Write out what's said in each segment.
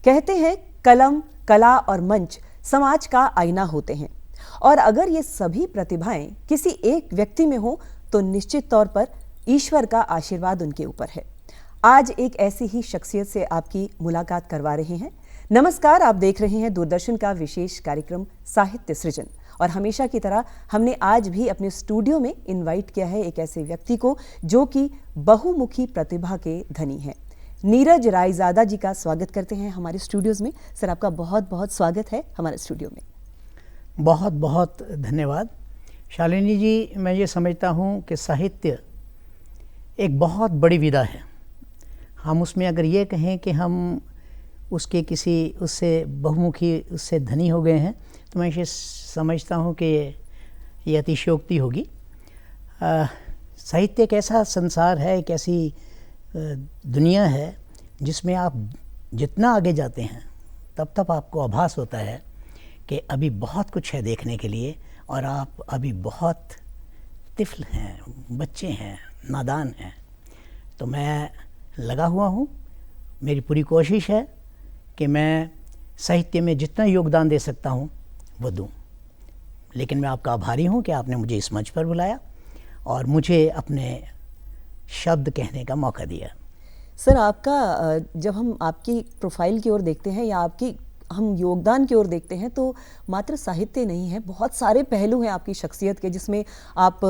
कहते हैं कलम, कला और मंच समाज का आईना होते हैं और अगर ये सभी प्रतिभाएं किसी एक व्यक्ति में हो तो निश्चित तौर पर ईश्वर का आशीर्वाद उनके ऊपर है। आज एक ऐसी ही शख्सियत से आपकी मुलाकात करवा रहे हैं। नमस्कार, आप देख रहे हैं दूरदर्शन का विशेष कार्यक्रम साहित्य सृजन और हमेशा की तरह हमने आज भी अपने स्टूडियो में इनवाइट किया है एक ऐसे व्यक्ति को जो कि बहुमुखी प्रतिभा के धनी हैं। नीरज रायजादा जी का स्वागत करते हैं हमारे स्टूडियोज में। सर, आपका बहुत बहुत स्वागत है हमारे स्टूडियो में। बहुत बहुत धन्यवाद शालिनी जी। मैं ये समझता हूँ कि साहित्य एक बहुत बड़ी विधा है। हम उसमें अगर ये कहें कि हम उससे बहुमुखी उससे धनी हो गए हैं तो मैं ये समझता हूँ कि ये अतिशयोक्ति होगी। साहित्य एक ऐसा संसार है, एक ऐसी दुनिया है जिसमें आप जितना आगे जाते हैं तब आपको आभास होता है कि अभी बहुत कुछ है देखने के लिए और आप अभी बहुत तिफ़्ल हैं, बच्चे हैं, नादान हैं। तो मैं लगा हुआ हूँ, मेरी पूरी कोशिश है कि मैं साहित्य में जितना योगदान दे सकता हूँ वो दूँ। लेकिन मैं आपका आभारी हूँ कि आपने मुझे इस मंच पर बुलाया और मुझे अपने शब्द कहने का मौका दिया। सर, आपका जब हम आपकी प्रोफाइल की ओर देखते हैं या हम योगदान की ओर देखते हैं तो मात्र साहित्य नहीं है, बहुत सारे पहलू हैं आपकी शख्सियत के जिसमें आप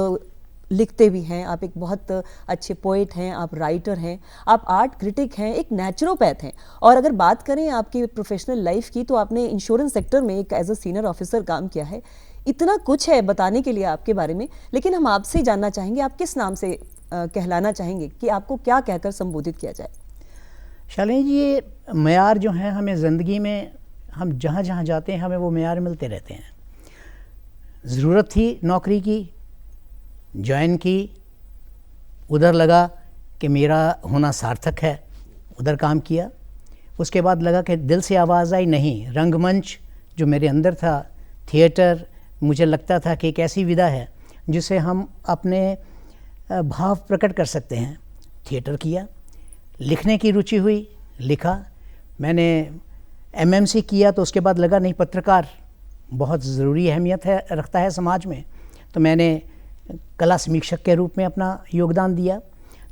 लिखते भी हैं, आप एक बहुत अच्छे पोएट हैं, आप राइटर हैं, आप आर्ट क्रिटिक हैं, एक नेचुरोपैथ हैं। और अगर बात करें आपकी प्रोफेशनल लाइफ की तो आपने इंश्योरेंस सेक्टर में एक एज अ सीनियर ऑफिसर काम किया है। इतना कुछ है बताने के लिए आपके बारे में, लेकिन हम आपसे जानना चाहेंगे आप किस नाम से कहलाना चाहेंगे, कि आपको क्या कहकर संबोधित किया जाए? शालिनी जी, ये मेयार जो हैं हमें ज़िंदगी में हम जहाँ जहाँ जाते हैं हमें वो मेयार मिलते रहते हैं। ज़रूरत थी नौकरी की, ज्वाइन की, उधर लगा कि मेरा होना सार्थक है, उधर काम किया। उसके बाद लगा कि दिल से आवाज़ आई नहीं, रंगमंच जो मेरे अंदर था, थिएटर, मुझे लगता था कि एक ऐसी विधा है जिसे हम अपने भाव प्रकट कर सकते हैं। थिएटर किया, लिखने की रुचि हुई, लिखा। मैंने एमएमसी किया तो उसके बाद लगा नहीं, पत्रकार बहुत ज़रूरी अहमियत रखता है समाज में। तो मैंने कला समीक्षक के रूप में अपना योगदान दिया।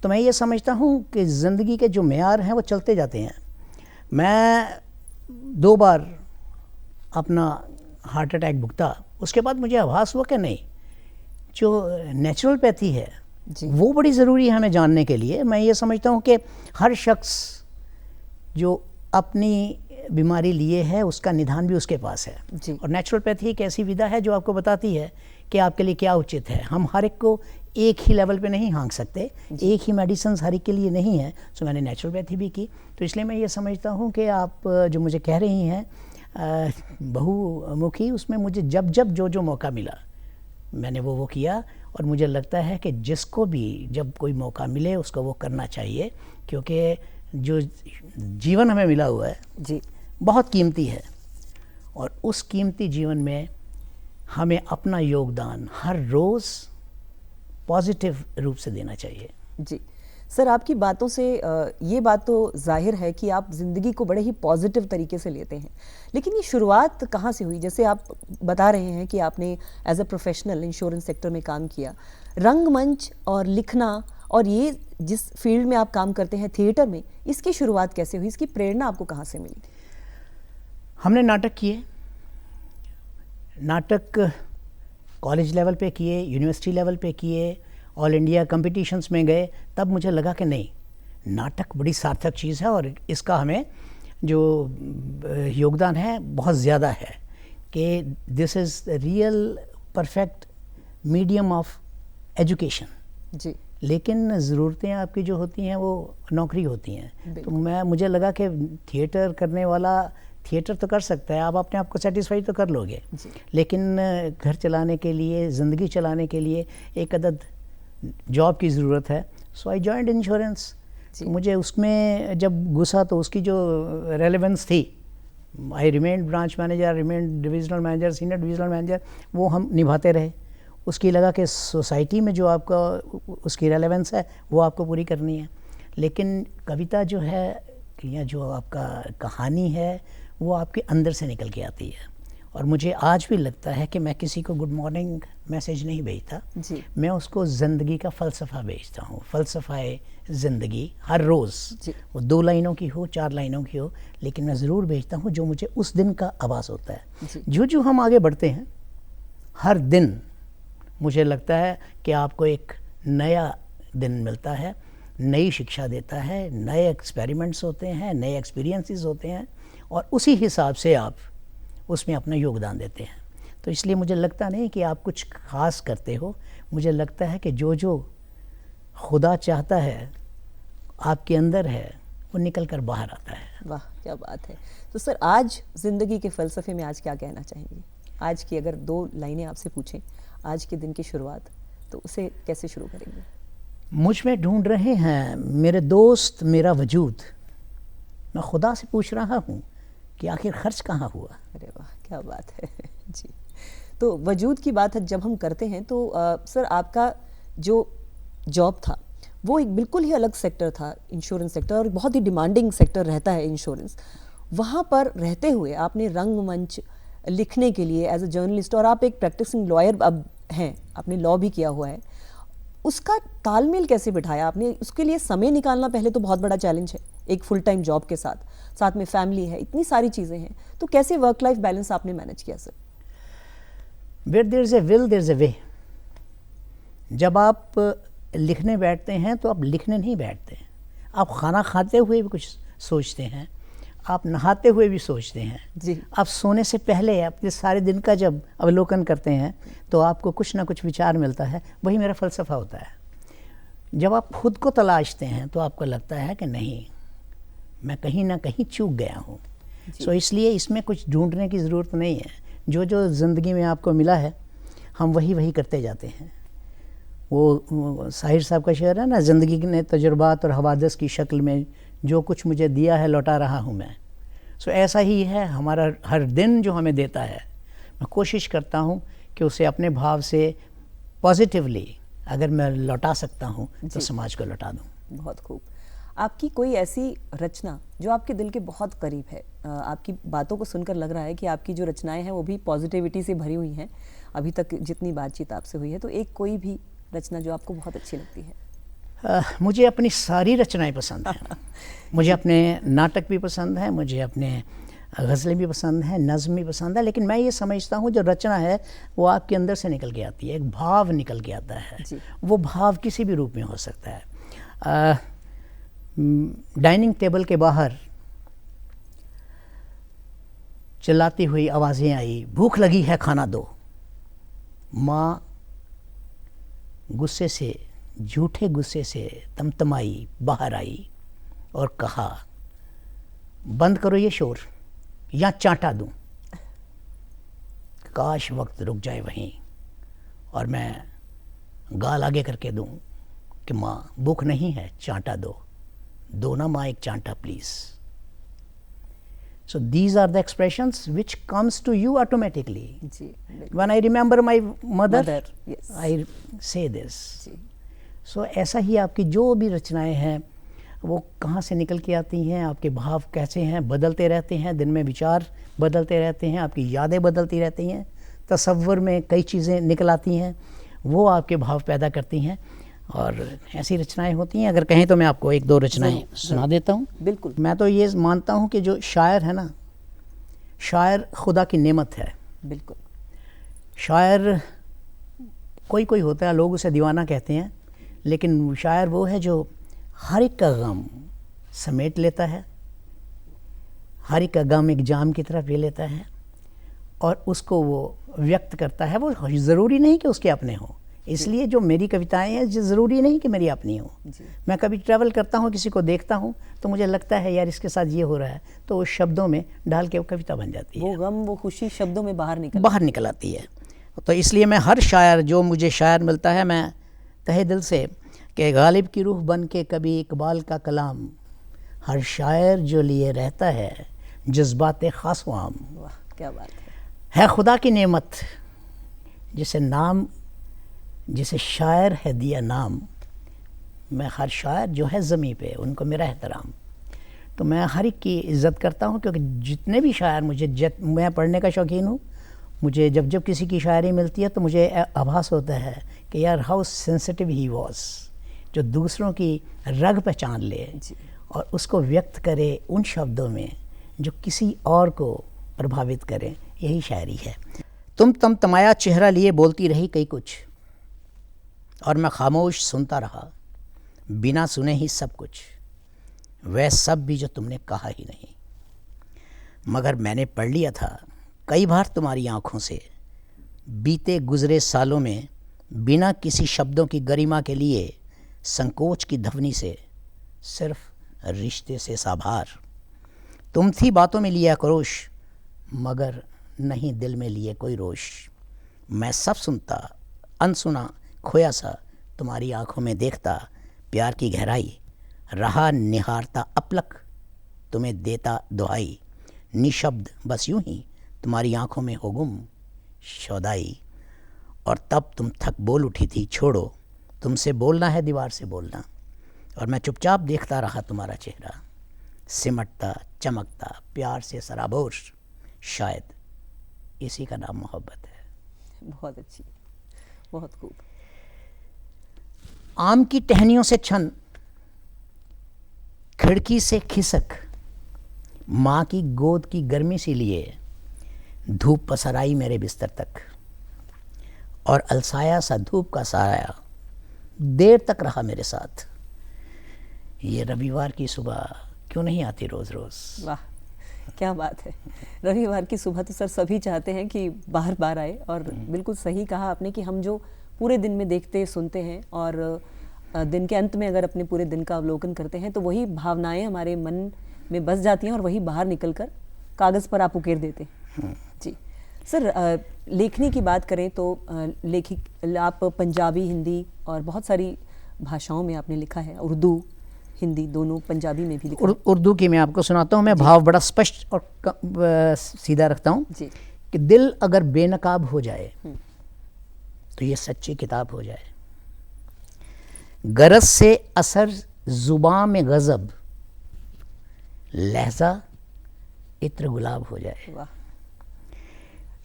तो मैं ये समझता हूँ कि ज़िंदगी के जो मेयार हैं वो चलते जाते हैं। मैं 2 बार अपना हार्ट अटैक भुगता, उसके बाद मुझे आभास हुआ कि नहीं, जो नेचुरोपैथी है वो बड़ी ज़रूरी है हमें जानने के लिए। मैं ये समझता हूँ कि हर शख्स जो अपनी बीमारी लिए है उसका निदान भी उसके पास है जी। और नेचुरोपैथी एक ऐसी विधा है जो आपको बताती है कि आपके लिए क्या उचित है। हम हर एक को एक ही लेवल पे नहीं हाँक सकते, एक ही मेडिसिन हर एक के लिए नहीं है। सो मैंने नेचुरोपैथी भी की। तो इसलिए मैं ये समझता हूँ कि आप जो मुझे कह रही हैं बहुमुखी, उसमें मुझे जब जो मौका मिला मैंने वो किया। और मुझे लगता है कि जिसको भी जब कोई मौका मिले उसको वो करना चाहिए, क्योंकि जो जीवन हमें मिला हुआ है जी बहुत कीमती है और उस कीमती जीवन में हमें अपना योगदान हर रोज़ पॉजिटिव रूप से देना चाहिए। जी सर, आपकी बातों से ये बात तो जाहिर है कि आप ज़िंदगी को बड़े ही पॉजिटिव तरीके से लेते हैं, लेकिन ये शुरुआत कहाँ से हुई? जैसे आप बता रहे हैं कि आपने as a professional insurance sector में काम किया, रंगमंच और लिखना और ये जिस फील्ड में आप काम करते हैं थिएटर में, इसकी शुरुआत कैसे हुई? इसकी प्रेरणा आपको कहाँ से मिली? हमने नाटक किए, नाटक कॉलेज लेवल पे किए, यूनिवर्सिटी लेवल पे किए, ऑल इंडिया कंपटीशंस में गए। तब मुझे लगा कि नहीं, नाटक बड़ी सार्थक चीज़ है और इसका हमें जो योगदान है बहुत ज़्यादा है, कि this is real perfect medium of education जी। लेकिन ज़रूरतें आपकी जो होती हैं वो नौकरी होती हैं। तो मुझे लगा कि थिएटर करने वाला थिएटर तो कर सकता है, आप अपने आप को सेटिस्फाई तो कर लोगे, लेकिन घर चलाने के लिए, ज़िंदगी चलाने के लिए एक अदद जॉब की ज़रूरत है। So I joined insurance. मुझे उसमें जब घुसा तो उसकी जो रेलेवेंस थी, I remained branch manager, remained divisional manager, senior divisional manager, वो हम निभाते रहे। उसकी लगा कि सोसाइटी में जो आपका उसकी रेलेवेंस है वो आपको पूरी करनी है। लेकिन कविता जो है या जो आपका कहानी है वो आपके अंदर से निकल के आती है। और मुझे आज भी लगता है कि मैं किसी को गुड मॉर्निंग मैसेज नहीं भेजता जी। मैं उसको ज़िंदगी का फ़लसफ़ा भेजता हूँ, फ़लसफ़ाए ज़िंदगी हर रोज़, जी। वो 2 लाइनों की हो 4 लाइनों की हो, लेकिन मैं ज़रूर भेजता हूँ जो मुझे उस दिन का आभास होता है। जी। जो हम आगे बढ़ते हैं हर दिन मुझे लगता है कि आपको एक नया दिन मिलता है, नई शिक्षा देता है, नए एक्सपेरिमेंट्स होते हैं, नए एक्सपीरियंसेस होते हैं और उसी हिसाब से आप उसमें अपना योगदान देते हैं। तो इसलिए मुझे लगता नहीं कि आप कुछ ख़ास करते हो, मुझे लगता है कि जो जो खुदा चाहता है आपके अंदर है वो निकल कर बाहर आता है। वाह क्या बात है। तो सर आज ज़िंदगी के फ़लसफ़े में आज क्या कहना चाहेंगे? आज की अगर 2 लाइनें आपसे पूछें आज के दिन की शुरुआत, तो उसे कैसे शुरू करेंगे? मुझ में ढूंढ रहे हैं मेरे दोस्त मेरा वजूद, मैं खुदा से पूछ रहा हूँ कि आखिर खर्च कहाँ हुआ। अरे वाह क्या बात है जी। तो वजूद की बात जब हम करते हैं तो सर आपका जो जॉब था वो एक बिल्कुल ही अलग सेक्टर था, इंश्योरेंस सेक्टर, और बहुत ही डिमांडिंग सेक्टर रहता है इंश्योरेंस। वहाँ पर रहते हुए आपने रंगमंच लिखने के लिए एज अ जर्नलिस्ट, और आप एक प्रैक्टिसिंग लॉयर अब हैं, आपने लॉ भी किया हुआ है, उसका तालमेल कैसे बिठाया आपने? उसके लिए समय निकालना पहले तो बहुत बड़ा चैलेंज है, एक फुल टाइम जॉब के साथ, साथ में फैमिली है, इतनी सारी चीज़ें हैं, तो कैसे वर्क लाइफ बैलेंस आपने मैनेज किया sir? Where there is a will, there is a way। जब आप लिखने बैठते हैं तो आप लिखने नहीं बैठते हैं, आप खाना खाते हुए भी कुछ सोचते हैं, आप नहाते हुए भी सोचते हैं जी। आप सोने से पहले अपने सारे दिन का जब अवलोकन करते हैं तो आपको कुछ ना कुछ विचार मिलता है। वही मेरा फ़लसफ़ा होता है। जब आप खुद को तलाशते हैं तो आपको लगता है कि नहीं, मैं कहीं ना कहीं चूक गया हूँ। सो इसलिए इसमें कुछ ढूंढने की ज़रूरत नहीं है। जो जो ज़िंदगी में आपको मिला है हम वही करते जाते हैं। वो साहिर साहब का शेर है ना, ज़िंदगी ने तजुर्बात और हवादस की शक्ल में जो कुछ मुझे दिया है लौटा रहा हूँ मैं। सो ऐसा ही है हमारा हर दिन जो हमें देता है, मैं कोशिश करता हूँ कि उसे अपने भाव से पॉजिटिवली अगर मैं लौटा सकता हूँ तो समाज को लौटा दूँ। बहुत खूब। आपकी कोई ऐसी रचना जो आपके दिल के बहुत करीब है? आपकी बातों को सुनकर लग रहा है कि आपकी जो रचनाएं हैं वो भी पॉजिटिविटी से भरी हुई हैं, अभी तक जितनी बातचीत आपसे हुई है। तो एक कोई भी रचना जो आपको बहुत अच्छी लगती है? मुझे अपनी सारी रचनाएं पसंद हैं। मुझे अपने नाटक भी पसंद हैं, मुझे अपने गज़लें भी पसंद हैं, नज़्म भी पसंद है, लेकिन मैं ये समझता हूँ जो रचना है वो आपके अंदर से निकल के आती है, एक भाव निकल के आता है। वो भाव किसी भी रूप में हो सकता है। डाइनिंग टेबल के बाहर चिल्लाती हुई आवाज़ें आई, भूख लगी है खाना दो। माँ गुस्से से, झूठे गुस्से से तमतमाई बाहर आई और कहा, बंद करो ये शोर या चांटा दूं। काश वक्त रुक जाए वहीं और मैं गाल आगे करके दूं कि माँ भूख नहीं है, चांटा दो ना माँ एक चांटा please. So these are the expressions which comes to you automatically. When I remember my mother, yes. I say this. So ऐसा ही आपकी जो भी रचनाएं हैं वो कहाँ से निकल के आती हैं, आपके भाव कैसे हैं, बदलते रहते हैं, दिन में विचार बदलते रहते हैं, आपकी यादें बदलती रहती हैं, तसव्वुर में कई चीज़ें निकल आती हैं, वो आपके भाव पैदा करती हैं और ऐसी रचनाएं होती हैं। अगर कहें तो मैं आपको एक दो रचनाएं सुना देता हूँ। बिल्कुल। मैं तो ये मानता हूँ कि जो शायर है ना, शायर खुदा की नेमत है। बिल्कुल। शायर कोई कोई होता है, लोग उसे दीवाना कहते हैं, लेकिन शायर वो है जो हर एक का गम समेट लेता है, हर एक का गम एक जाम की तरफ ले लेता है और उसको वो व्यक्त करता है। वो ज़रूरी नहीं कि उसके अपने हों, इसलिए जो मेरी कविताएं हैं ज़रूरी नहीं कि मेरी अपनी हो। मैं कभी ट्रैवल करता हूँ, किसी को देखता हूँ तो मुझे लगता है यार इसके साथ ये हो रहा है, तो उस शब्दों में डाल के वो कविता बन जाती है। वो गम, वो खुशी शब्दों में बाहर निकल आती है। तो इसलिए मैं हर शायर, जो मुझे शायर मिलता है, मैं तहे दिल से कि गालिब की रूह बन के कभी इकबाल का कलाम, हर शायर जो लिए रहता है जज्बात खास वाम। वाह क्या बात है खुदा की नेमत जिसे शायर है दिया नाम। मैं हर शायर जो है ज़मीं पे, उनको मेरा एहतराम। तो मैं हर एक की इज़्ज़त करता हूँ, क्योंकि जितने भी शायर मैं पढ़ने का शौकीन हूँ, मुझे जब जब किसी की शायरी मिलती है तो मुझे आभास होता है कि यार हाउ सेंसिटिव ही वॉज, जो दूसरों की रग पहचान ले और उसको व्यक्त करे उन शब्दों में जो किसी और को प्रभावित करें, यही शायरी है। तुम तमतमाया चेहरा लिए बोलती रही कई कुछ, और मैं खामोश सुनता रहा बिना सुने ही सब कुछ, वह सब भी जो तुमने कहा ही नहीं। मगर मैंने पढ़ लिया था कई बार तुम्हारी आँखों से, बीते गुज़रे सालों में बिना किसी शब्दों की गरिमा के लिए संकोच की ध्वनि से, सिर्फ रिश्ते से साभार। तुम थी बातों में लिए आक्रोश, मगर नहीं दिल में लिए कोई रोश। मैं सब सुनता अनसुना खोया सा तुम्हारी आँखों में देखता प्यार की गहराई, रहा निहारता अपलक तुम्हें देता दुहाई। निशब्द बस यूं ही तुम्हारी आँखों में हो गुम शौदाई। और तब तुम थक बोल उठी थी छोड़ो, तुमसे बोलना है दीवार से बोलना। और मैं चुपचाप देखता रहा तुम्हारा चेहरा, सिमटता चमकता प्यार से सराबोर। शायद इसी का नाम मोहब्बत है। बहुत अच्छी, बहुत खूब। आम की टहनियों से छन, खिड़की से खिसक, माँ की गोद की गर्मी सी लिए धूप पसराई मेरे बिस्तर तक। और अलसाया सा धूप का साया देर तक रहा मेरे साथ। ये रविवार की सुबह क्यों नहीं आती रोज़ रोज़। वाह, क्या बात है। रविवार की सुबह तो सर सभी चाहते हैं कि बार बार आए, और बिल्कुल सही कहा आपने कि हम जो पूरे दिन में देखते सुनते हैं और दिन के अंत में अगर अपने पूरे दिन का अवलोकन करते हैं तो वही भावनाएं हमारे मन में बस जाती हैं और वही बाहर निकलकर कागज़ पर आप उकेर देते हैं। जी सर, लेखनी की बात करें तो आप पंजाबी, हिंदी और बहुत सारी भाषाओं में आपने लिखा है, उर्दू हिंदी दोनों, पंजाबी में भी लिखा है। उर्दू की मैं आपको सुनाता हूँ। मैं भाव बड़ा स्पष्ट और सीधा रखता हूँ कि दिल अगर बेनकाब हो जाए तो ये सच्ची किताब हो जाए। गरज से असर जुबां में गज़ब, लहजा इत्र गुलाब हो जाए। वाह।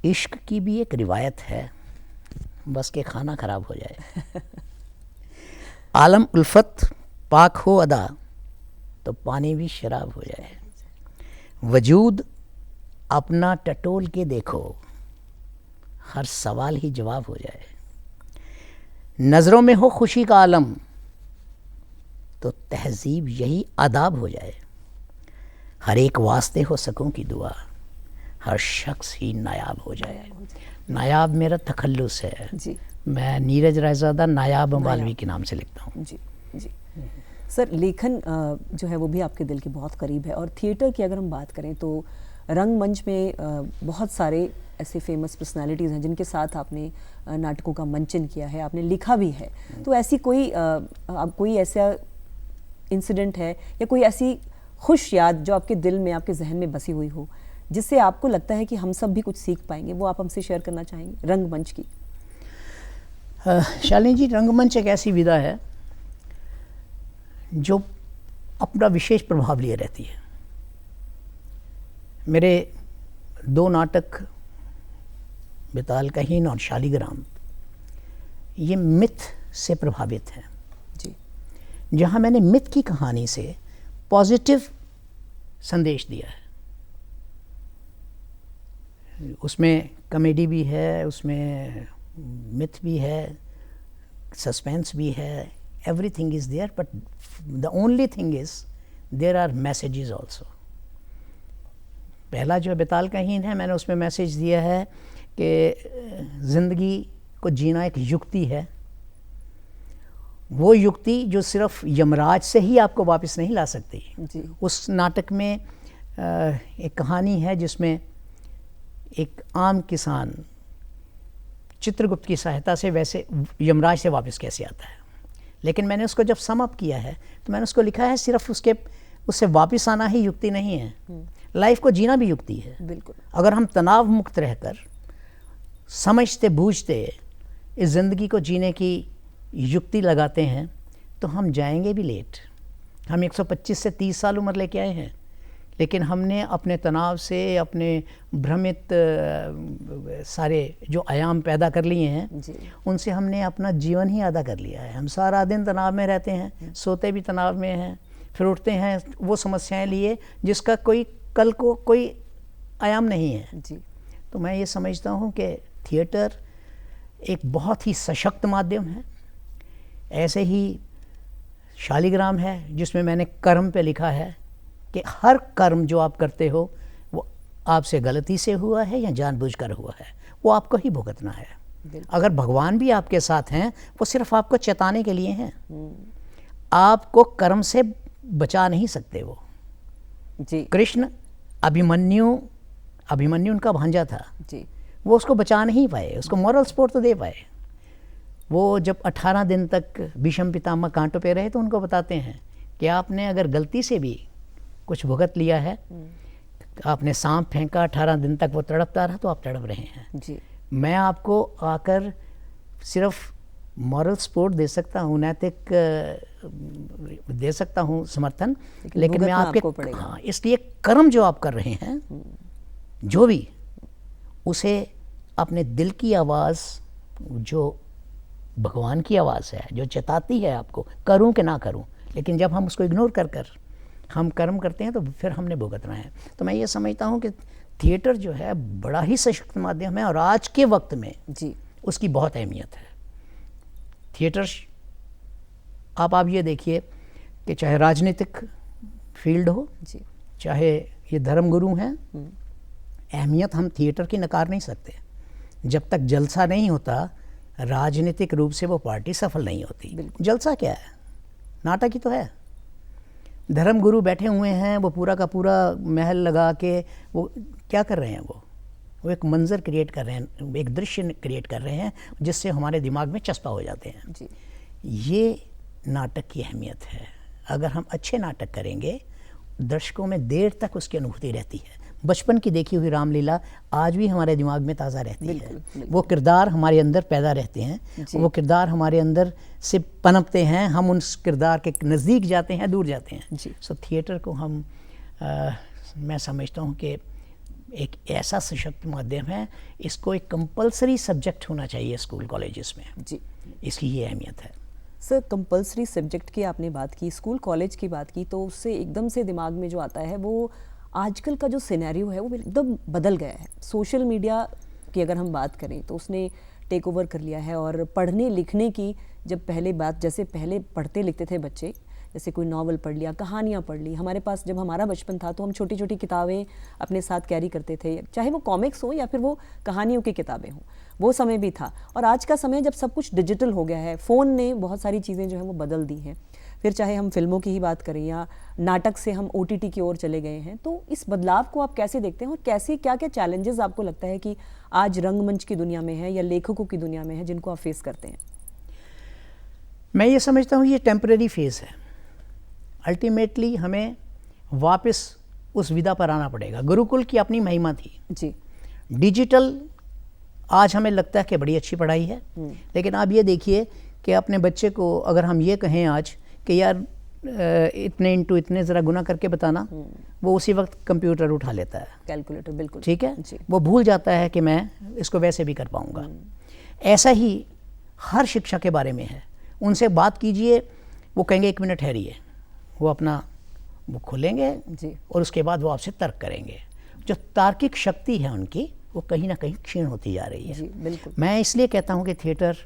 इश्क की भी एक रिवायत है, बस के खाना खराब हो जाए। आलम उल्फत पाक हो अदा, तो पानी भी शराब हो जाए। वजूद अपना टटोल के देखो, हर सवाल ही जवाब हो जाए। नज़रों में हो खुशी का आलम, तो तहजीब यही आदाब हो जाए। हर एक वास्ते हो सकूं की दुआ, हर शख्स ही नायाब हो जाए। नायाब मेरा तखल्लुस है जी। मैं नीरज रायज़ादा नायाब मालवी के नाम से लिखता हूँ। जी जी। सर, लेखन जो है वो भी आपके दिल के बहुत करीब है। और थिएटर की अगर हम बात करें तो रंगमंच में बहुत सारे ऐसे फेमस पर्सनालिटीज़ हैं जिनके साथ आपने नाटकों का मंचन किया है, आपने लिखा भी है। तो ऐसी कोई ऐसा इंसिडेंट है या कोई ऐसी खुश याद जो आपके दिल में, आपके जहन में बसी हुई हो, जिससे आपको लगता है कि हम सब भी कुछ सीख पाएंगे, वो आप हमसे शेयर करना चाहेंगे रंगमंच की? शालिनी जी, रंगमंच एक ऐसी विधा है जो अपना विशेष प्रभाव लिए रहती है। मेरे 2 नाटक बेताल कहीन और शालिग्राम, ये मिथ से प्रभावित हैं जी। जहाँ मैंने मिथ की कहानी से पॉजिटिव संदेश दिया है। उसमें कॉमेडी भी है, उसमें मिथ भी है, सस्पेंस भी है, everything is there, but the only thing is there are messages also. पहला जो बेताल कहीन है, मैंने उसमें मैसेज दिया है कि ज़िंदगी को जीना एक युक्ति है। वो युक्ति जो सिर्फ यमराज से ही आपको वापस नहीं ला सकती जी। उस नाटक में एक कहानी है जिसमें एक आम किसान चित्रगुप्त की सहायता से वैसे यमराज से वापस कैसे आता है, लेकिन मैंने उसको जब सम अप किया है तो मैंने उसको लिखा है सिर्फ उससे वापस आना ही युक्ति नहीं है, लाइफ को जीना भी युक्ति है। बिल्कुल। अगर हम तनाव मुक्त रहकर समझते बूझते इस ज़िंदगी को जीने की युक्ति लगाते हैं तो हम जाएंगे भी लेट। हम 125 से 30 साल उम्र लेके आए हैं, लेकिन हमने अपने तनाव से, अपने भ्रमित सारे जो आयाम पैदा कर लिए हैं जी। उनसे हमने अपना जीवन ही आधा कर लिया है। हम सारा दिन तनाव में रहते हैं, सोते भी तनाव में हैं, फिर उठते हैं वो समस्याएं लिए जिसका कोई कल को कोई आयाम नहीं है। जी। तो मैं ये समझता हूँ कि थिएटर एक बहुत ही सशक्त माध्यम है। ऐसे ही शालिग्राम है जिसमें मैंने कर्म पे लिखा है कि हर कर्म जो आप करते हो वो आपसे गलती से हुआ है या जानबूझकर हुआ है, वो आपको ही भुगतना है। अगर भगवान भी आपके साथ हैं वो सिर्फ आपको चेताने के लिए हैं, आपको कर्म से बचा नहीं सकते वो। जी। कृष्ण अभिमन्यु उनका भांजा था जी। वो उसको बचा नहीं पाए, उसको मॉरल सपोर्ट तो दे पाए। वो जब 18 दिन तक भीष्म पितामह कांटों पे रहे तो उनको बताते हैं कि आपने अगर गलती से भी कुछ भुगत लिया है, आपने सांप फेंका, 18 दिन तक वो तड़पता रहा तो आप तड़प रहे हैं। जी। मैं आपको आकर सिर्फ मॉरल सपोर्ट दे सकता हूँ, नैतिक दे सकता हूँ समर्थन, लेकिन मैं आपके हाँ, इसलिए कर्म जो आप कर रहे हैं जो भी, उसे अपने दिल की आवाज़, जो भगवान की आवाज़ है जो चेताती है आपको, करूं कि ना करूं, लेकिन जब हम उसको इग्नोर कर हम कर्म करते हैं तो फिर हमने भुगतना है। तो मैं ये समझता हूं कि थिएटर जो है बड़ा ही सशक्त माध्यम है और आज के वक्त में जी उसकी बहुत अहमियत है। थिएटर आप ये देखिए कि चाहे राजनीतिक फील्ड हो जी, चाहे ये धर्मगुरु हैं, अहमियत हम थिएटर की नकार नहीं सकते। जब तक जलसा नहीं होता राजनीतिक रूप से वो पार्टी सफल नहीं होती। जलसा क्या है? नाटक ही तो है। धर्मगुरु बैठे हुए हैं, वो पूरा का पूरा महल लगा के वो क्या कर रहे हैं? वो एक मंजर क्रिएट कर रहे हैं, एक दृश्य क्रिएट कर रहे हैं जिससे हमारे दिमाग में चस्पा हो जाते हैं जी। ये नाटक की अहमियत है। अगर हम अच्छे नाटक करेंगे दर्शकों में देर तक उसकी अनुभूति रहती है। बचपन की देखी हुई रामलीला आज भी हमारे दिमाग में ताज़ा रहती है। वो किरदार हमारे अंदर पैदा रहते हैं, वो किरदार हमारे अंदर से पनपते हैं, हम उस किरदार के नज़दीक जाते हैं, दूर जाते हैं। सो थिएटर को हम मैं समझता हूँ कि एक ऐसा सशक्त माध्यम है, इसको एक कंपलसरी सब्जेक्ट होना चाहिए स्कूल कॉलेजेस में। जी, इसकी ये अहमियत है। सर, कंपलसरी सब्जेक्ट की आपने बात की, स्कूल कॉलेज की बात की, तो उससे एकदम से दिमाग में जो आता है वो आजकल का जो सिनेरियो है वो एकदम बदल गया है। सोशल मीडिया की अगर हम बात करें तो उसने टेक ओवर कर लिया है। और पढ़ने लिखने की जब पहले बात, जैसे पहले पढ़ते लिखते थे बच्चे, जैसे कोई नॉवल पढ़ लिया, कहानियाँ पढ़ ली, हमारे पास जब हमारा बचपन था तो हम छोटी छोटी किताबें अपने साथ कैरी करते थे, चाहे वो कॉमिक्स हो या फिर वो कहानियों की किताबें हों, वो समय भी था। और आज का समय जब सब कुछ डिजिटल हो गया है, फ़ोन ने बहुत सारी चीज़ें जो हैं वो बदल दी हैं। फिर चाहे हम फिल्मों की ही बात करें या नाटक से हम OTT की ओर चले गए हैं, तो इस बदलाव को आप कैसे देखते हैं और कैसे क्या क्या चैलेंजेस आपको लगता है कि आज रंगमंच की दुनिया में है या लेखकों की दुनिया में है जिनको आप फेस करते हैं? मैं ये समझता हूँ ये टेम्परेरी फेज़ है। अल्टीमेटली हमें वापस उस विदा पर आना पड़ेगा। गुरुकुल की अपनी महिमा थी जी। डिजिटल आज हमें लगता है कि बड़ी अच्छी पढ़ाई है, लेकिन आप ये देखिए कि अपने बच्चे को अगर हम ये कहें आज कि यार इतने इंटू इतने ज़रा गुना करके बताना, वो उसी वक्त कंप्यूटर उठा लेता है, कैलकुलेटर। बिल्कुल ठीक है जी। वो भूल जाता है कि मैं इसको वैसे भी कर पाऊँगा। ऐसा ही हर शिक्षा के बारे में है। उनसे बात कीजिए, वो कहेंगे 1 मिनट ठहरिए, वो अपना वो खोलेंगे जी, और उसके बाद वो आपसे तर्क करेंगे। जो तार्किक शक्ति है उनकी वो कहीं ना कहीं क्षीण होती जा रही है जी। बिल्कुल। मैं इसलिए कहता हूँ कि थिएटर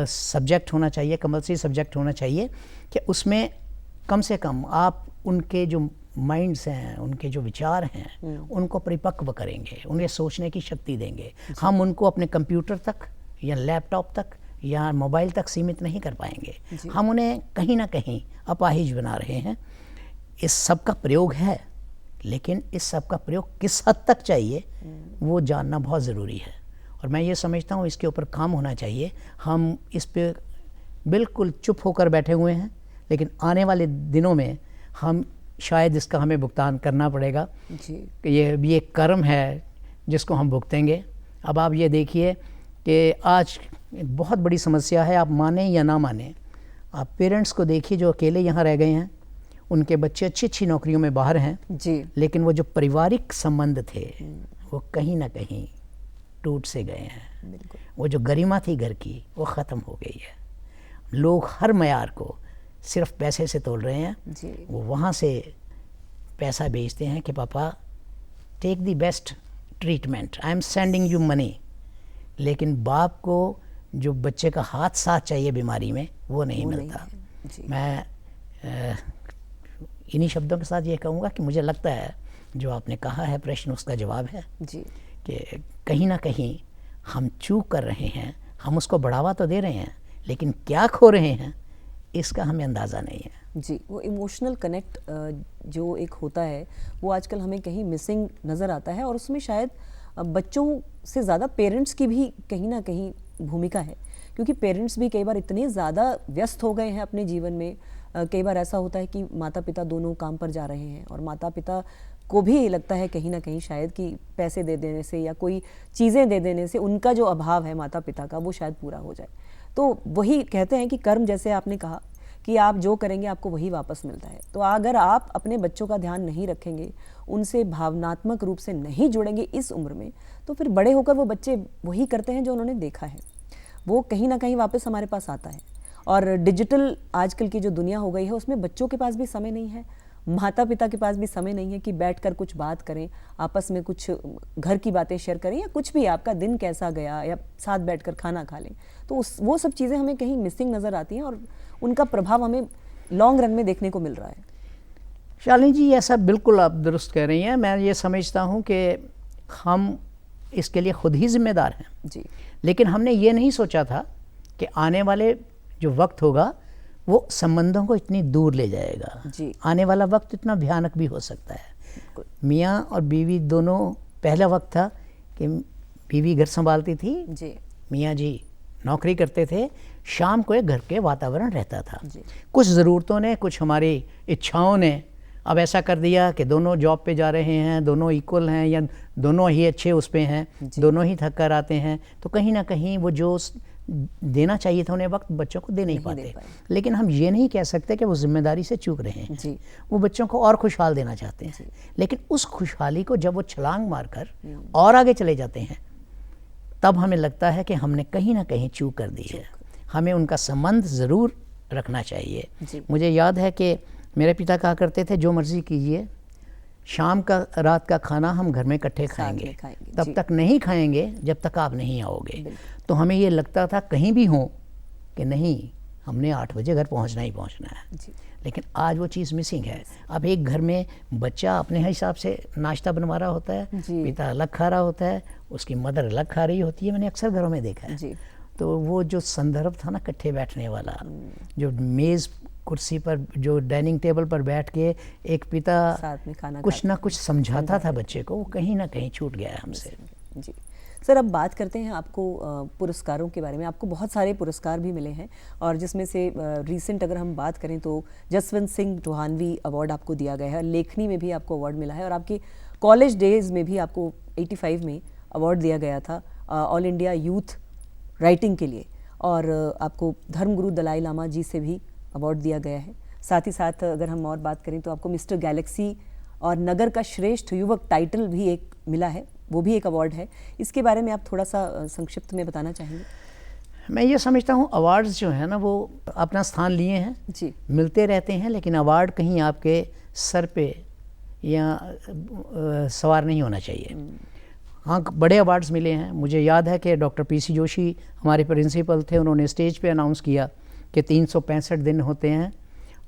सब्जेक्ट होना चाहिए, कंपल्सरी सब्जेक्ट होना चाहिए कि उसमें कम से कम आप उनके जो माइंड्स हैं, उनके जो विचार हैं, उनको परिपक्व करेंगे, उन्हें सोचने की शक्ति देंगे। हम उनको अपने कंप्यूटर तक या लैपटॉप तक या मोबाइल तक सीमित नहीं कर पाएंगे। हम उन्हें कहीं ना कहीं अपाहिज बना रहे हैं। इस सब का प्रयोग है, लेकिन इस सब का प्रयोग किस हद तक चाहिए वो जानना बहुत ज़रूरी है। और मैं ये समझता हूँ इसके ऊपर काम होना चाहिए। हम इस पे बिल्कुल चुप होकर बैठे हुए हैं, लेकिन आने वाले दिनों में हम शायद इसका हमें भुगतान करना पड़ेगा जी। ये भी एक कर्म है जिसको हम भुगतेंगे। अब आप ये देखिए कि आज एक बहुत बड़ी समस्या है, आप माने या ना माने, आप पेरेंट्स को देखिए जो अकेले यहाँ रह गए हैं, उनके बच्चे अच्छी अच्छी नौकरियों में बाहर हैं जी। लेकिन वो जो पारिवारिक संबंध थे वो कहीं ना कहीं टूट से गए हैं। बिल्कुल। वो जो गरिमा थी घर की वो ख़त्म हो गई है। लोग हर मयार को सिर्फ पैसे से तोल रहे हैं। जी। वो वहाँ से पैसा भेजते हैं कि पापा take the best treatment, I am sending you money, लेकिन बाप को जो बच्चे का हाथ साथ चाहिए बीमारी में वो नहीं मिलता। जी। मैं इन्हीं शब्दों के साथ ये कहूँगा कि मुझे लगता है जो आपने कहा है प्रश्न उसका जवाब है जी। कि कहीं ना कहीं हम चूक कर रहे हैं। हम उसको बढ़ावा तो दे रहे हैं लेकिन क्या खो रहे हैं इसका हमें अंदाज़ा नहीं है। जी। वो इमोशनल कनेक्ट जो एक होता है वो आजकल हमें कहीं मिसिंग नज़र आता है, और उसमें शायद बच्चों से ज़्यादा पेरेंट्स की भी कहीं ना कहीं भूमिका है, क्योंकि पेरेंट्स भी कई बार इतने ज़्यादा व्यस्त हो गए हैं अपने जीवन में। कई बार ऐसा होता है कि माता पिता दोनों काम पर जा रहे हैं और माता पिता को भी लगता है कहीं ना कहीं शायद कि पैसे दे देने से या कोई चीज़ें दे देने से उनका जो अभाव है माता पिता का वो शायद पूरा हो जाए। तो वही कहते हैं कि कर्म, जैसे आपने कहा कि आप जो करेंगे आपको वही वापस मिलता है। तो अगर आप अपने बच्चों का ध्यान नहीं रखेंगे, उनसे भावनात्मक रूप से नहीं जुड़ेंगे इस उम्र में, तो फिर बड़े होकर वो बच्चे वही करते हैं जो उन्होंने देखा है, वो कहीं ना कहीं वापस हमारे पास आता है। और डिजिटल आजकल की जो दुनिया हो गई है उसमें बच्चों के पास भी समय नहीं है, माता पिता के पास भी समय नहीं है कि बैठकर कुछ बात करें, आपस में कुछ घर की बातें शेयर करें, या कुछ भी आपका दिन कैसा गया, या साथ बैठकर खाना खा लें। तो वो सब चीज़ें हमें कहीं मिसिंग नज़र आती हैं और उनका प्रभाव हमें लॉन्ग रन में देखने को मिल रहा है। शालिनी जी, ऐसा बिल्कुल आप दुरुस्त कह रही हैं। मैं ये समझता हूँ कि हम इसके लिए खुद ही जिम्मेदार हैं जी। लेकिन हमने ये नहीं सोचा था कि आने वाले जो वक्त होगा वो संबंधों को इतनी दूर ले जाएगा। जी। आने वाला वक्त इतना भयानक भी हो सकता है। मियाँ और बीवी दोनों, पहला वक्त था कि बीवी घर संभालती थी जी। मियाँ जी नौकरी करते थे, शाम को एक घर के वातावरण रहता था। जी। कुछ ज़रूरतों ने, कुछ हमारी इच्छाओं ने अब ऐसा कर दिया कि दोनों जॉब पे जा रहे हैं, दोनों इक्वल हैं या दोनों ही अच्छे उस पे हैं, दोनों ही थक कर आते हैं, तो कहीं ना कहीं वो जो देना चाहिए था उन्हें वक्त बच्चों को दे नहीं पाते। लेकिन हम ये नहीं कह सकते कि वो जिम्मेदारी से चूक रहे हैं। जी। वो बच्चों को और खुशहाल देना चाहते हैं, लेकिन उस खुशहाली को जब वो छलांग मारकर और आगे चले जाते हैं तब हमें लगता है कि हमने कहीं ना कहीं चूक कर दी है। हमें उनका संबंध ज़रूर रखना चाहिए। मुझे याद है कि मेरे पिता कहा करते थे, जो मर्ज़ी कीजिए, शाम का रात का खाना हम घर में इकट्ठे खाएंगे, तब तक नहीं खाएंगे जब तक आप नहीं आओगे। तो हमें ये लगता था कहीं भी हो कि नहीं, हमने 8 बजे घर पहुंचना ही पहुंचना है। लेकिन आज वो चीज़ मिसिंग है। अब एक घर में बच्चा अपने हिसाब से नाश्ता बनवा रहा होता है, पिता अलग खा रहा होता है, उसकी मदर अलग खा रही होती है। मैंने अक्सर घरों में देखा है। तो वो जो संदर्भ था ना इकट्ठे बैठने वाला, जो मेज़ कुर्सी पर, जो डाइनिंग टेबल पर बैठ के एक पिता साथ में खाना कुछ ना कुछ समझाता था बच्चे को, वो कहीं ना कहीं छूट गया है हमसे। जी सर, अब बात करते हैं आपको पुरस्कारों के बारे में। आपको बहुत सारे पुरस्कार भी मिले हैं, और जिसमें से रीसेंट अगर हम बात करें तो जसवंत सिंह टोहानवी अवार्ड आपको दिया गया है, लेखनी में भी आपको अवार्ड मिला है, और आपके कॉलेज डेज़ में भी आपको 85 में अवार्ड दिया गया था ऑल इंडिया यूथ राइटिंग के लिए, और आपको धर्मगुरु दलाई लामा जी से भी अवार्ड दिया गया है। साथ ही साथ अगर हम और बात करें तो आपको मिस्टर गैलेक्सी और नगर का श्रेष्ठ युवक टाइटल भी एक मिला है, वो भी एक अवार्ड है। इसके बारे में आप थोड़ा सा संक्षिप्त में बताना चाहेंगे? मैं ये समझता हूँ अवार्ड्स जो है ना वो अपना स्थान लिए हैं जी, मिलते रहते हैं, लेकिन अवार्ड कहीं आपके सर पे या सवार नहीं होना चाहिए। हाँ, बड़े अवार्ड्स मिले हैं। मुझे याद है कि डॉक्टर पीसी जोशी हमारे प्रिंसिपल थे, उन्होंने स्टेज पे अनाउंस किया कि 365 दिन होते हैं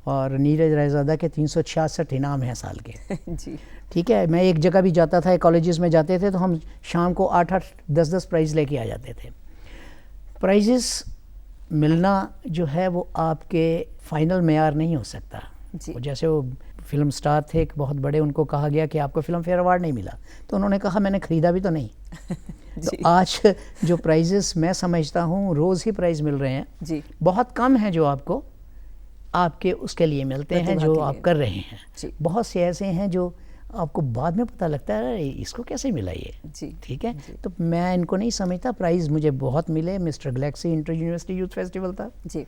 और नीरज रायज़ादा के 366 इनाम हैं साल के। जी, ठीक है। मैं एक जगह भी जाता था, कॉलेजेस में जाते थे तो हम शाम को 8-8, 10-10 प्राइज़ लेके आ जाते थे। प्राइजेस मिलना जो है वो आपके फाइनल मेयार नहीं हो सकता। जैसे वो फिल्म स्टार थे एक बहुत बड़े, उनको कहा गया कि आपको फिल्म फेयर अवार्ड नहीं मिला, तो उन्होंने कहा मैंने ख़रीदा भी तो नहीं। तो आज जो प्राइजेस मैं समझता हूँ रोज़ ही प्राइज़ मिल रहे हैं जी, बहुत कम हैं जो आपके उसके लिए मिलते हैं जो आप कर रहे हैं। बहुत से ऐसे हैं जो आपको बाद में पता लगता है इसको कैसे मिला ये। ठीक है, तो मैं इनको नहीं समझता। प्राइज़ मुझे बहुत मिले। Mister Galaxy inter university youth festival था जी,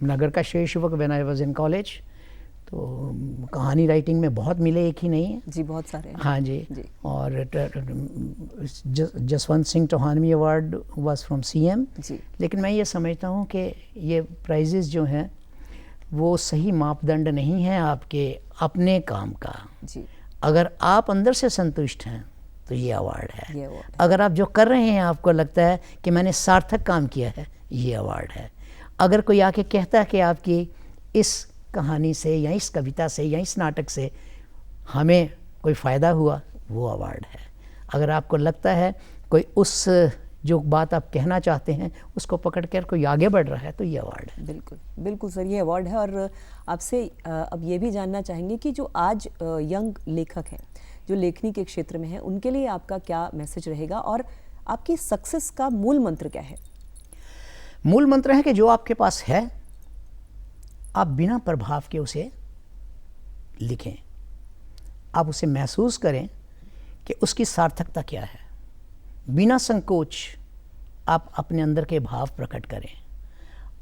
नगर का श्रेष्ठ युवक when I was in college, तो कहानी राइटिंग में बहुत मिले, एक ही नहीं है जी, बहुत सारे हैं। हाँ जी, जी। और जसवंत सिंह चौहानवी अवार्ड वाज फ्रॉम सीएम। जी। लेकिन मैं ये समझता हूँ कि ये प्राइजेज़ जो हैं वो सही मापदंड नहीं है आपके अपने काम का। जी। अगर आप अंदर से संतुष्ट हैं तो ये अवार्ड है। ये अवार्ड है। अगर आप जो कर रहे हैं आपको लगता है कि मैंने सार्थक काम किया है, ये अवार्ड है। अगर कोई आके कहता है कि आपकी इस कहानी से या इस कविता से या इस नाटक से हमें कोई फ़ायदा हुआ, वो अवार्ड है। अगर आपको लगता है कोई उस जो बात आप कहना चाहते हैं उसको पकड़ कर कोई आगे बढ़ रहा है, तो ये अवार्ड है। बिल्कुल बिल्कुल सर, ये अवार्ड है। और आपसे अब ये भी जानना चाहेंगे कि जो आज यंग लेखक हैं, जो लेखनी के क्षेत्र में हैं, उनके लिए आपका क्या मैसेज रहेगा और आपकी सक्सेस का मूल मंत्र क्या है? मूल मंत्र है कि जो आपके पास है आप बिना प्रभाव के उसे लिखें, आप उसे महसूस करें कि उसकी सार्थकता क्या है। बिना संकोच आप अपने अंदर के भाव प्रकट करें।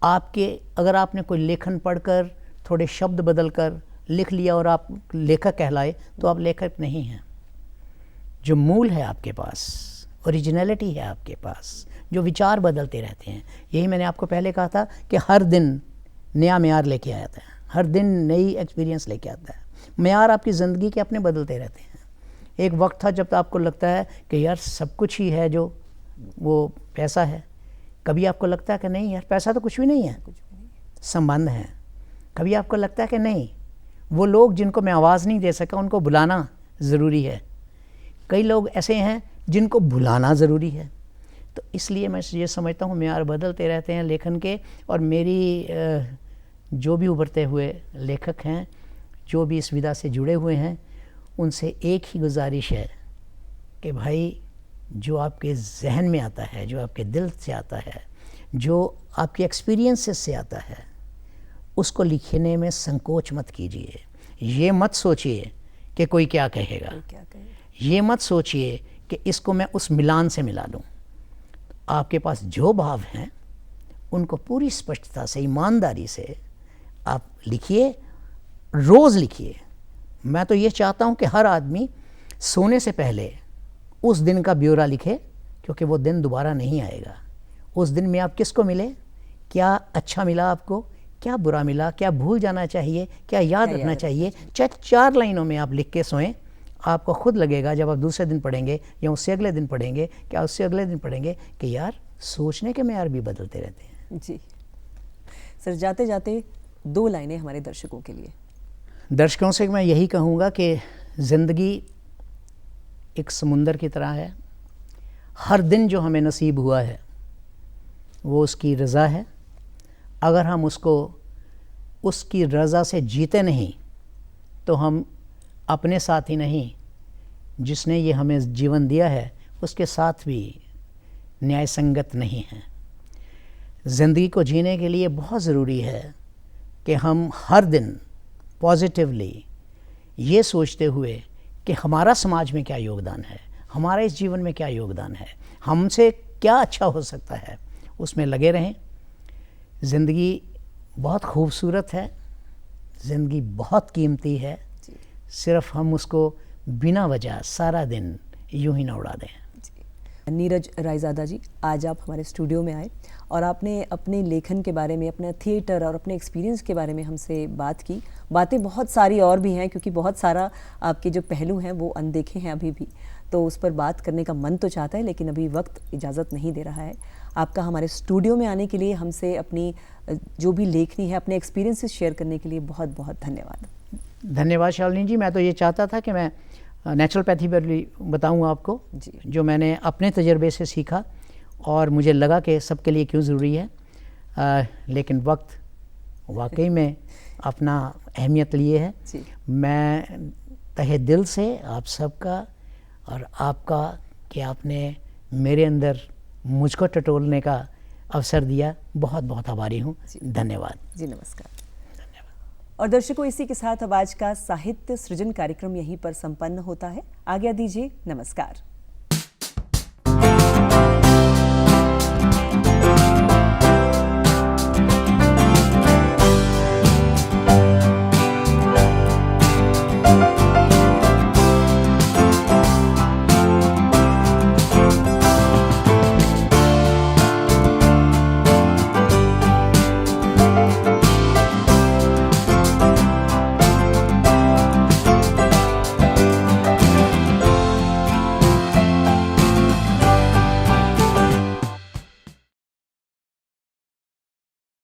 आपके अगर आपने कोई लेखन पढ़कर थोड़े शब्द बदलकर लिख लिया और आप लेखक कहलाए, तो आप लेखक नहीं हैं। जो मूल है आपके पास, ओरिजिनलिटी है आपके पास, जो विचार बदलते रहते हैं। यही मैंने आपको पहले कहा था कि हर दिन नया म्यार लेके आता है, हर दिन नई एक्सपीरियंस लेके आता है। म्यार आपकी ज़िंदगी के अपने बदलते रहते हैं। एक वक्त था जब आपको लगता है कि यार सब कुछ ही है जो वो पैसा है। कभी आपको लगता है कि नहीं यार पैसा तो कुछ भी नहीं है, संबंध है। कभी आपको लगता है कि नहीं, वो लोग जिनको मैं आवाज़ नहीं दे सका उनको बुलाना ज़रूरी है। कई लोग ऐसे हैं जिनको भुलाना ज़रूरी है। तो इसलिए मैं ये समझता हूँ म्यार बदलते रहते हैं लेखन के। और मेरी जो भी उभरते हुए लेखक हैं, जो भी इस विधा से जुड़े हुए हैं, उनसे एक ही गुजारिश है कि भाई जो आपके जहन में आता है, जो आपके दिल से आता है, जो आपके एक्सपीरियंसेस से आता है, उसको लिखने में संकोच मत कीजिए। ये मत सोचिए कि कोई क्या कहेगा, ये मत सोचिए कि इसको मैं उस मिलान से मिला दूँ। आपके पास जो भाव हैं उनको पूरी स्पष्टता से, ईमानदारी से आप लिखिए, रोज़ लिखिए। मैं तो ये चाहता हूँ कि हर आदमी सोने से पहले उस दिन का ब्यौरा लिखे, क्योंकि वो दिन दोबारा नहीं आएगा। उस दिन में आप किसको मिले, क्या अच्छा मिला आपको, क्या बुरा मिला, क्या भूल जाना चाहिए, क्या याद रखना चाहिए, चाहे 4 लाइनों में आप लिख के सोएं। आपको खुद लगेगा जब आप दूसरे दिन पढ़ेंगे या उससे अगले दिन पढ़ेंगे, क्या उससे अगले दिन पढ़ेंगे, कि यार सोचने के म्यार भी बदलते रहते हैं। जी सर, जाते जाते 2 लाइनें हमारे दर्शकों के लिए। दर्शकों से मैं यही कहूँगा कि ज़िंदगी एक समुंदर की तरह है। हर दिन जो हमें नसीब हुआ है वो उसकी रज़ा है। अगर हम उसको उसकी रज़ा से जीते नहीं तो हम अपने साथ ही नहीं, जिसने ये हमें जीवन दिया है उसके साथ भी न्याय संगत नहीं है। ज़िंदगी को जीने के लिए बहुत ज़रूरी है कि हम हर दिन पॉजिटिवली ये सोचते हुए कि हमारा समाज में क्या योगदान है, हमारा इस जीवन में क्या योगदान है, हमसे क्या अच्छा हो सकता है, उसमें लगे रहें। ज़िंदगी बहुत खूबसूरत है, ज़िंदगी बहुत कीमती है। सिर्फ हम उसको बिना वजह सारा दिन यूं ही ना उड़ा दें। नीरज रायज़ादा जी, आज आप हमारे स्टूडियो में आए और आपने अपने लेखन के बारे में, अपने थिएटर और अपने एक्सपीरियंस के बारे में हमसे बात की। बातें बहुत सारी और भी हैं, क्योंकि बहुत सारा आपके जो पहलू हैं वो अनदेखे हैं अभी भी, तो उस पर बात करने का मन तो चाहता है, लेकिन अभी वक्त इजाज़त नहीं दे रहा है। आपका हमारे स्टूडियो में आने के लिए, हमसे अपनी जो भी लेखनी है, अपने एक्सपीरियंसेस शेयर करने के लिए बहुत बहुत धन्यवाद। धन्यवाद शालिनी जी। मैं तो ये चाहता था कि मैं नेचुरोपैथी पर भी बताऊँ आपको, जो मैंने अपने तजर्बे से सीखा और मुझे लगा कि सबके लिए क्यों ज़रूरी है। लेकिन वक्त वाकई में अपना अहमियत लिए है। मैं तहे दिल से आप सबका और आपका कि आपने मेरे अंदर मुझको टटोलने का अवसर दिया, बहुत बहुत आभारी हूँ। धन्यवाद जी। नमस्कार। और दर्शकों, इसी के साथ अब आज का साहित्य सृजन कार्यक्रम यहीं पर संपन्न होता है। आज्ञा दीजिए, नमस्कार।